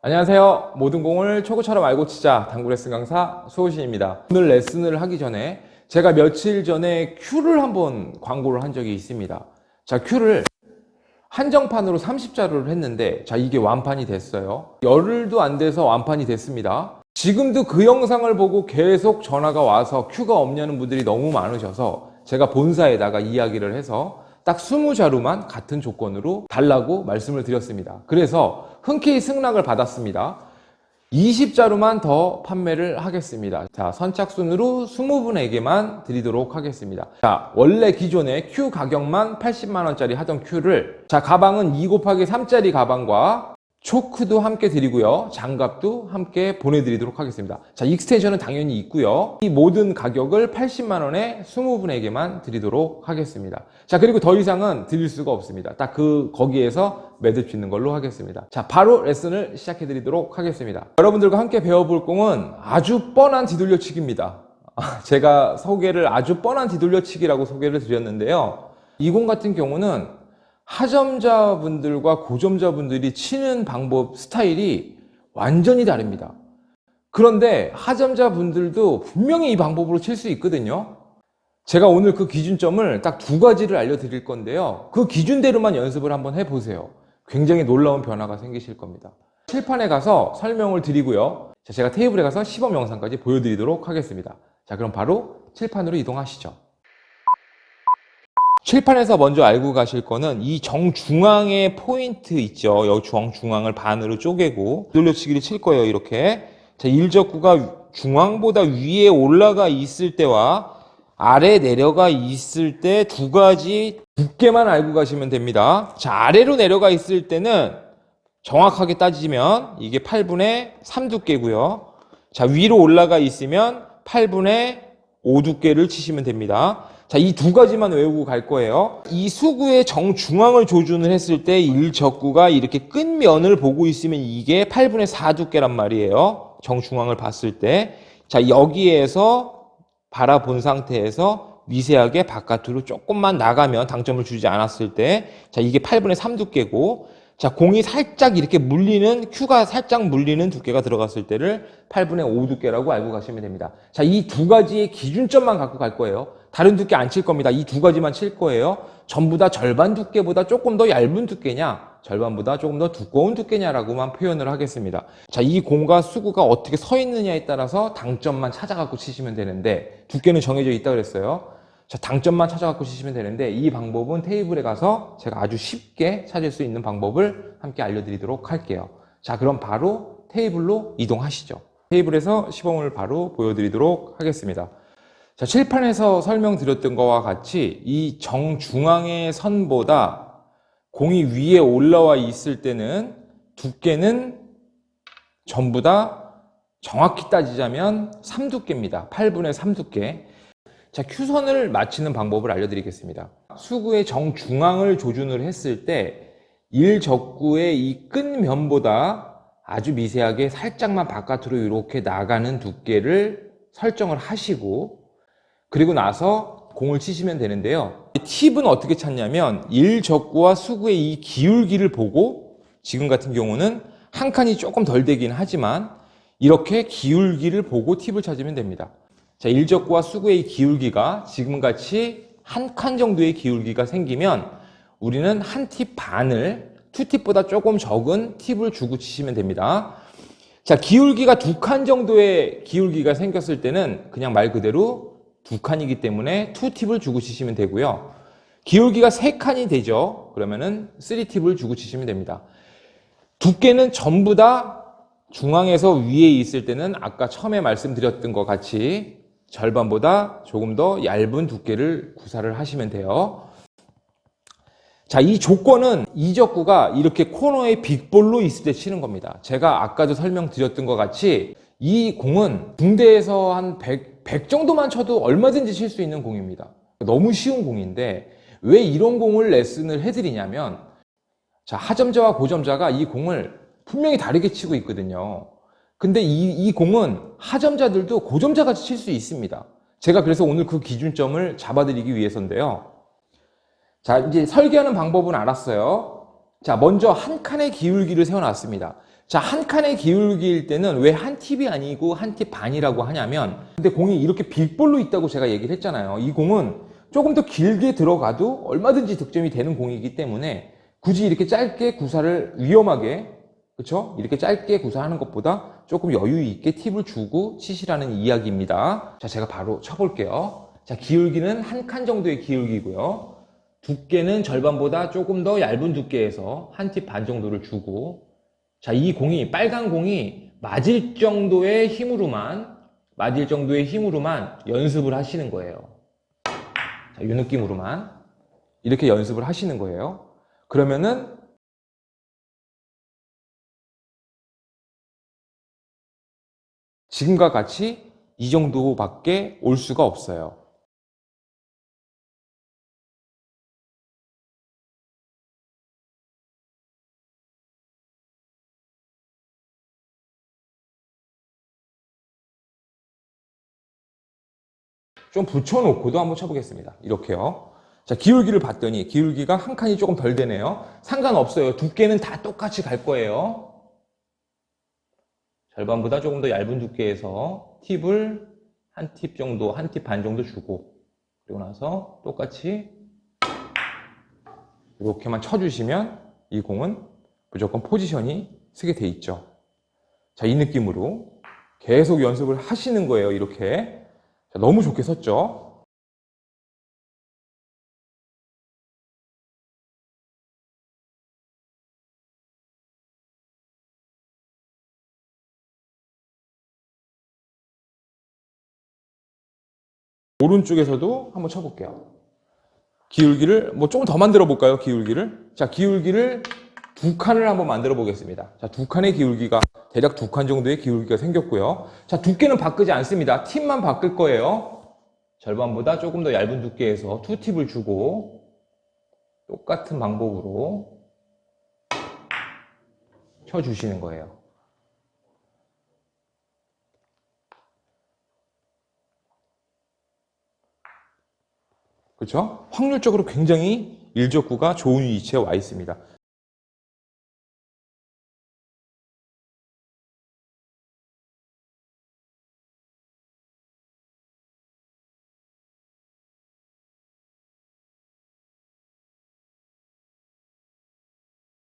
안녕하세요. 모든 공을 초구처럼 알고 치자 당구 레슨 강사 수호신입니다. 오늘 레슨을 하기 전에 제가 며칠 전에 큐를 한번 광고를 한 적이 있습니다. 자, 큐를 한정판으로 30자루를 했는데 자, 이게 완판이 됐어요. 열흘도 안 돼서 완판이 됐습니다. 지금도 그 영상을 보고 계속 전화가 와서 큐가 없냐는 분들이 너무 많으셔서 제가 본사에다가 이야기를 해서 딱 20자루만 같은 조건으로 달라고 말씀을 드렸습니다. 그래서 흔쾌히 승낙을 받았습니다. 20자루만 더 판매를 하겠습니다. 자, 선착순으로 20분에게만 드리도록 하겠습니다. 자, 원래 기존에 큐 가격만 80만원짜리 하던 큐를 자, 가방은 2곱하기3짜리 가방과 초크도 함께 드리고요. 장갑도 함께 보내드리도록 하겠습니다. 자, 익스텐션은 당연히 있고요. 이 모든 가격을 80만원에 20분에게만 드리도록 하겠습니다. 자, 그리고 더 이상은 드릴 수가 없습니다. 딱 거기에서 매듭 짓는 걸로 하겠습니다. 자, 바로 레슨을 시작해 드리도록 하겠습니다. 여러분들과 함께 배워볼 공은 아주 뻔한 뒤돌려치기입니다. 제가 소개를 아주 뻔한 뒤돌려치기라고 소개를 드렸는데요. 이 공 같은 경우는 하점자분들과 고점자분들이 치는 방법 스타일이 완전히 다릅니다. 그런데 하점자분들도 분명히 이 방법으로 칠 수 있거든요. 제가 오늘 그 기준점을 딱 2가지를 알려드릴 건데요. 그 기준대로만 연습을 한번 해보세요. 굉장히 놀라운 변화가 생기실 겁니다. 칠판에 가서 설명을 드리고요. 제가 테이블에 가서 시범 영상까지 보여드리도록 하겠습니다. 자, 그럼 바로 칠판으로 이동하시죠. 칠판에서 먼저 알고 가실 거는 이 정중앙에 포인트 있죠. 여기 정중앙을 반으로 쪼개고 돌려치기를 칠 거예요. 이렇게. 자, 일적구가 중앙보다 위에 올라가 있을 때와 아래 내려가 있을 때 2가지 두께만 알고 가시면 됩니다. 자, 아래로 내려가 있을 때는 정확하게 따지면 이게 8분의 3 두께고요. 자, 위로 올라가 있으면 8분의 5 두께를 치시면 됩니다. 자, 이 2가지만 외우고 갈 거예요. 이 수구의 정중앙을 조준을 했을 때 일적구가 이렇게 끝면을 보고 있으면 이게 8분의 4 두께란 말이에요. 정중앙을 봤을 때. 자, 여기에서 바라본 상태에서 미세하게 바깥으로 조금만 나가면 당점을 주지 않았을 때, 자, 이게 8분의 3 두께고, 자, 공이 살짝 이렇게 물리는, 큐가 살짝 물리는 두께가 들어갔을 때를 8분의 5 두께라고 알고 가시면 됩니다. 자, 이 2가지의 기준점만 갖고 갈 거예요. 다른 두께 안 칠 겁니다. 이 2가지만 칠 거예요. 전부 다 절반 두께보다 조금 더 얇은 두께냐, 절반보다 조금 더 두꺼운 두께냐라고만 표현을 하겠습니다. 자, 이 공과 수구가 어떻게 서 있느냐에 따라서 당점만 찾아갖고 치시면 되는데, 두께는 정해져 있다 그랬어요. 자, 당점만 찾아갖고 치시면 되는데, 이 방법은 테이블에 가서 제가 아주 쉽게 찾을 수 있는 방법을 함께 알려드리도록 할게요. 자, 그럼 바로 테이블로 이동하시죠. 테이블에서 시범을 바로 보여드리도록 하겠습니다. 자, 칠판에서 설명드렸던 것과 같이 이 정중앙의 선보다 공이 위에 올라와 있을 때는 두께는 전부 다 정확히 따지자면 3두께입니다. 8분의 3두께. 자, 큐선을 맞추는 방법을 알려드리겠습니다. 수구의 정중앙을 조준을 했을 때 일적구의 이 끝면보다 아주 미세하게 살짝만 바깥으로 이렇게 나가는 두께를 설정을 하시고, 그리고 나서 공을 치시면 되는데요. 팁은 어떻게 찾냐면 일적구와 수구의 이 기울기를 보고, 지금 같은 경우는 한 칸이 조금 덜 되긴 하지만 이렇게 기울기를 보고 팁을 찾으면 됩니다. 자, 일적구와 수구의 기울기가 지금같이 한 칸 정도의 기울기가 생기면 우리는 한 팁 반을 투 팁보다 조금 적은 팁을 주고 치시면 됩니다. 자, 기울기가 2칸 정도의 기울기가 생겼을 때는 그냥 말 그대로 2칸이기 때문에 투 팁을 주고 치시면 되고요. 기울기가 3칸이 되죠. 그러면은 3팁을 주고 치시면 됩니다. 두께는 전부 다 중앙에서 위에 있을 때는 아까 처음에 말씀드렸던 것 같이 절반보다 조금 더 얇은 두께를 구사를 하시면 돼요. 자, 이 조건은 이적구가 이렇게 코너에 빅볼로 있을 때 치는 겁니다. 제가 아까도 설명드렸던 것 같이 이 공은 군대에서 한 100 정도만 쳐도 얼마든지 칠 수 있는 공입니다. 너무 쉬운 공인데 왜 이런 공을 레슨을 해드리냐면, 자, 하점자와 고점자가 이 공을 분명히 다르게 치고 있거든요. 근데 이 공은 하점자들도 고점자같이 칠 수 있습니다. 제가 그래서 오늘 그 기준점을 잡아드리기 위해서인데요. 자, 이제 설계하는 방법은 알았어요. 자, 먼저 한 칸의 기울기를 세워놨습니다. 자, 한 칸의 기울기일 때는 왜 한 팁이 아니고 한 팁 반이라고 하냐면, 근데 공이 이렇게 빗볼로 있다고 제가 얘기를 했잖아요. 이 공은 조금 더 길게 들어가도 얼마든지 득점이 되는 공이기 때문에 굳이 이렇게 짧게 구사를 위험하게, 그쵸? 이렇게 짧게 구사하는 것보다 조금 여유 있게 팁을 주고 치시라는 이야기입니다. 자, 제가 바로 쳐볼게요. 자, 기울기는 한 칸 정도의 기울기고요. 두께는 절반보다 조금 더 얇은 두께에서 한 팁 반 정도를 주고, 자, 이 공이, 빨간 공이 맞을 정도의 힘으로만 연습을 하시는 거예요. 자, 이 느낌으로만 이렇게 연습을 하시는 거예요. 그러면은 지금과 같이 이 정도밖에 올 수가 없어요. 좀 붙여놓고도 한번 쳐보겠습니다. 이렇게요. 자, 기울기를 봤더니 기울기가 한 칸이 조금 덜 되네요. 상관없어요. 두께는 다 똑같이 갈 거예요. 절반보다 조금 더 얇은 두께에서 팁을 한 팁 정도, 한 팁 반 정도 주고, 그리고 나서 똑같이 이렇게만 쳐주시면 이 공은 무조건 포지션이 쓰게 돼 있죠. 자, 이 느낌으로 계속 연습을 하시는 거예요. 이렇게. 자, 너무 좋게 섰죠. 오른쪽에서도 한번 쳐볼게요. 기울기를 뭐 조금 더 만들어 볼까요? 기울기를. 자, 기울기를 두 칸을 한번 만들어 보겠습니다. 자, 두 칸의 기울기가 대략 두 칸 정도의 기울기가 생겼고요. 자, 두께는 바꾸지 않습니다. 팁만 바꿀 거예요. 절반보다 조금 더 얇은 두께에서 투 팁을 주고 똑같은 방법으로 쳐주시는 거예요. 그렇죠? 확률적으로 굉장히 일적구가 좋은 위치에 와 있습니다.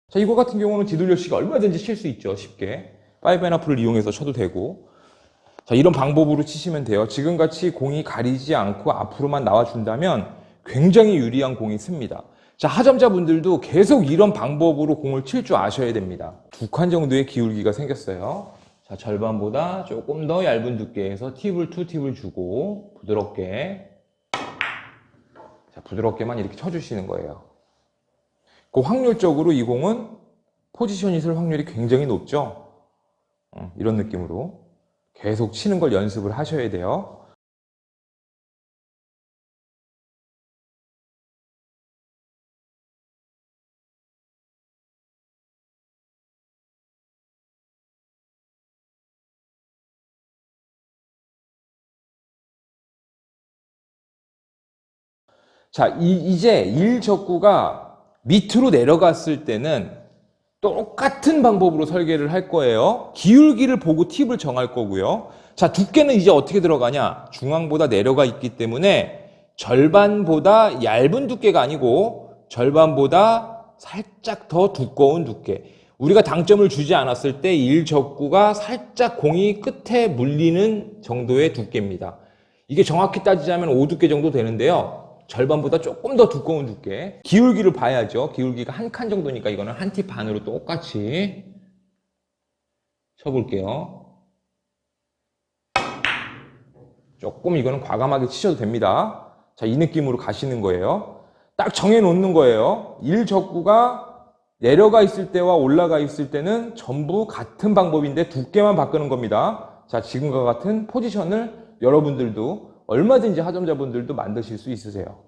자, 이거 같은 경우는 뒤돌려치기 얼마든지 칠 수 있죠. 쉽게. 파이브앤하프를 이용해서 쳐도 되고. 자, 이런 방법으로 치시면 돼요. 지금같이 공이 가리지 않고 앞으로만 나와준다면 굉장히 유리한 공이 씁니다. 자, 하점자분들도 계속 이런 방법으로 공을 칠 줄 아셔야 됩니다. 두 칸 정도의 기울기가 생겼어요. 자, 절반보다 조금 더 얇은 두께에서 투 팁을 주고 부드럽게, 자, 부드럽게만 이렇게 쳐주시는 거예요. 그 확률적으로 이 공은 포지션이 쓸 확률이 굉장히 높죠. 이런 느낌으로 계속 치는 걸 연습을 하셔야 돼요. 자, 이제 일적구가 밑으로 내려갔을 때는 똑같은 방법으로 설계를 할 거예요. 기울기를 보고 팁을 정할 거고요. 자, 두께는 이제 어떻게 들어가냐? 중앙보다 내려가 있기 때문에 절반보다 얇은 두께가 아니고 절반보다 살짝 더 두꺼운 두께. 우리가 당점을 주지 않았을 때 일적구가 살짝 공이 끝에 물리는 정도의 두께입니다. 이게 정확히 따지자면 5두께 정도 되는데요. 절반보다 조금 더 두꺼운 두께. 기울기를 봐야죠. 기울기가 한 칸 정도니까 이거는 한 팁 반으로 똑같이 쳐볼게요. 조금 이거는 과감하게 치셔도 됩니다. 자, 이 느낌으로 가시는 거예요. 딱 정해놓는 거예요. 일적구가 내려가 있을 때와 올라가 있을 때는 전부 같은 방법인데 두께만 바꾸는 겁니다. 자, 지금과 같은 포지션을 여러분들도 얼마든지 하점자분들도 만드실 수 있으세요.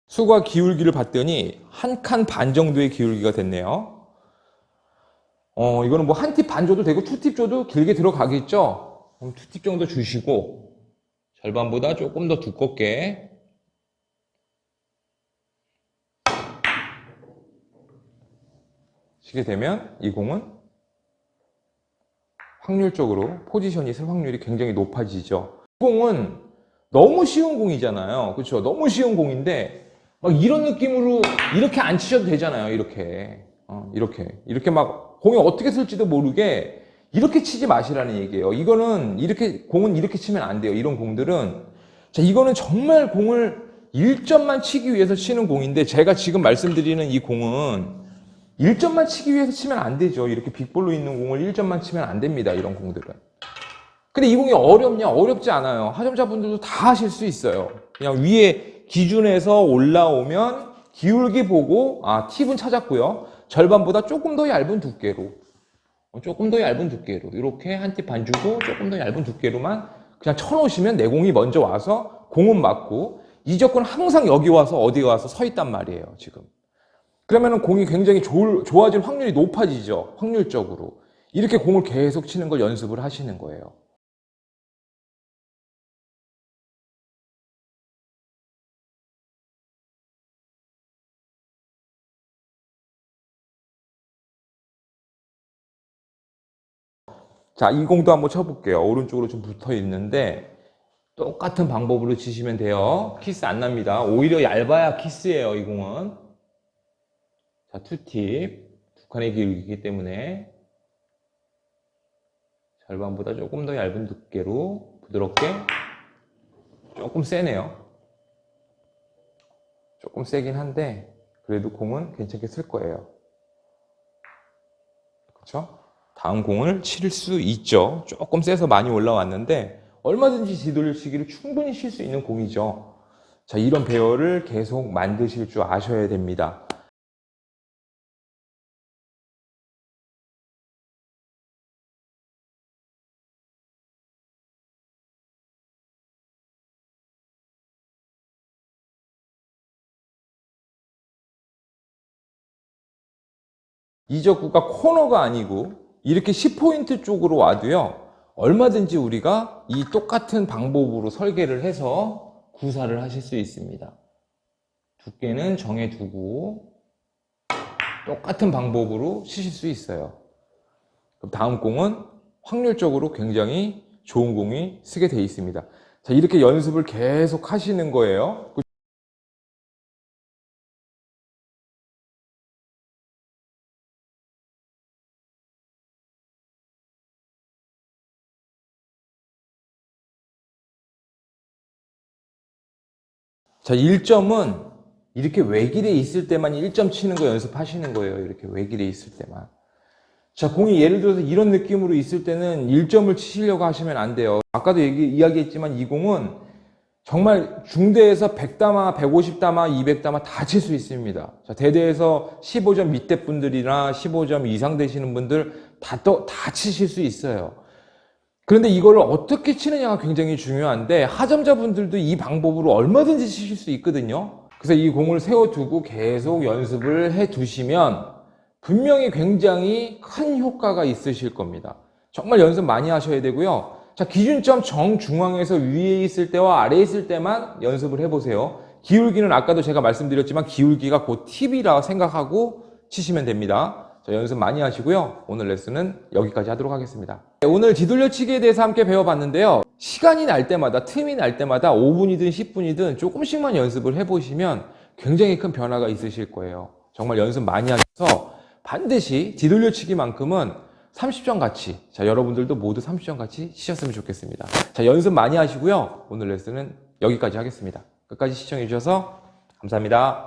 수과 기울기를 봤더니 한 칸 반 정도의 기울기가 됐네요. 이거는 뭐 한 팁 반 줘도 되고 투 팁 줘도 길게 들어가겠죠? 그럼 투 팁 정도 주시고 절반보다 조금 더 두껍게 치게 되면 이 공은 확률적으로 포지션이 쓸 확률이 굉장히 높아지죠. 이 공은 너무 쉬운 공이잖아요. 그렇죠? 너무 쉬운 공인데 막 이런 느낌으로 이렇게 안 치셔도 되잖아요. 이렇게 막 공이 어떻게 쓸지도 모르게 이렇게 치지 마시라는 얘기예요. 이거는 공은 이렇게 치면 안 돼요. 이런 공들은. 자, 이거는 정말 공을 1점만 치기 위해서 치는 공인데 제가 지금 말씀드리는 이 공은 1점만 치기 위해서 치면 안 되죠. 이렇게 빅볼로 있는 공을 1점만 치면 안 됩니다. 이런 공들은. 근데 이 공이 어렵냐? 어렵지 않아요. 하점자분들도 다 하실 수 있어요. 그냥 위에 기준에서 올라오면 기울기 보고 팁은 찾았고요. 절반보다 조금 더 얇은 두께로 이렇게 한 팁 반 주고 조금 더 얇은 두께로만 그냥 쳐놓으시면 내 공이 먼저 와서 공은 맞고 이 적군은 항상 여기 와서 어디 와서 서 있단 말이에요. 지금. 그러면 공이 굉장히 좋아질 확률이 높아지죠. 확률적으로. 이렇게 공을 계속 치는 걸 연습을 하시는 거예요. 자, 이 공도 한번 쳐볼게요. 오른쪽으로 좀 붙어 있는데 똑같은 방법으로 치시면 돼요. 키스 안 납니다. 오히려 얇아야 키스예요, 이 공은. 자, 투팁. 두 칸의 기울기이기 때문에 절반보다 조금 더 얇은 두께로 부드럽게 조금 세네요. 조금 세긴 한데 그래도 공은 괜찮게 쓸 거예요. 그렇죠? 다음 공을 칠 수 있죠. 조금 세서 많이 올라왔는데 얼마든지 뒤돌려치기를 충분히 칠 수 있는 공이죠. 자, 이런 배열을 계속 만드실 줄 아셔야 됩니다. 이적구가 코너가 아니고 이렇게 10포인트 쪽으로 와도요, 얼마든지 우리가 이 똑같은 방법으로 설계를 해서 구사를 하실 수 있습니다. 두께는 정해두고 똑같은 방법으로 치실 수 있어요. 그럼 다음 공은 확률적으로 굉장히 좋은 공이 쓰게 되어 있습니다. 자, 이렇게 연습을 계속 하시는 거예요. 자, 1점은 이렇게 외길에 있을 때만 1점 치는 거 연습하시는 거예요. 이렇게 외길에 있을 때만. 자, 공이 예를 들어서 이런 느낌으로 있을 때는 1점을 치시려고 하시면 안 돼요. 아까도 이야기했지만 이 공은 정말 중대에서 100담아, 150담아, 200담아 다 칠 수 있습니다. 자, 대대에서 15점 밑에 분들이나 15점 이상 되시는 분들 다 치실 수 있어요. 그런데 이걸 어떻게 치느냐가 굉장히 중요한데 하점자분들도 이 방법으로 얼마든지 치실 수 있거든요. 그래서 이 공을 세워두고 계속 연습을 해 두시면 분명히 굉장히 큰 효과가 있으실 겁니다. 정말 연습 많이 하셔야 되고요. 자, 기준점 정중앙에서 위에 있을 때와 아래에 있을 때만 연습을 해보세요. 기울기는 아까도 제가 말씀드렸지만 기울기가 그 팁이라 생각하고 치시면 됩니다. 자, 연습 많이 하시고요. 오늘 레슨은 여기까지 하도록 하겠습니다. 오늘 뒤돌려치기에 대해서 함께 배워봤는데요. 시간이 날 때마다, 틈이 날 때마다 5분이든 10분이든 조금씩만 연습을 해보시면 굉장히 큰 변화가 있으실 거예요. 정말 연습 많이 하셔서 반드시 뒤돌려치기만큼은 30점 같이, 자, 여러분들도 모두 30점 같이 치셨으면 좋겠습니다. 자, 연습 많이 하시고요. 오늘 레슨은 여기까지 하겠습니다. 끝까지 시청해 주셔서 감사합니다.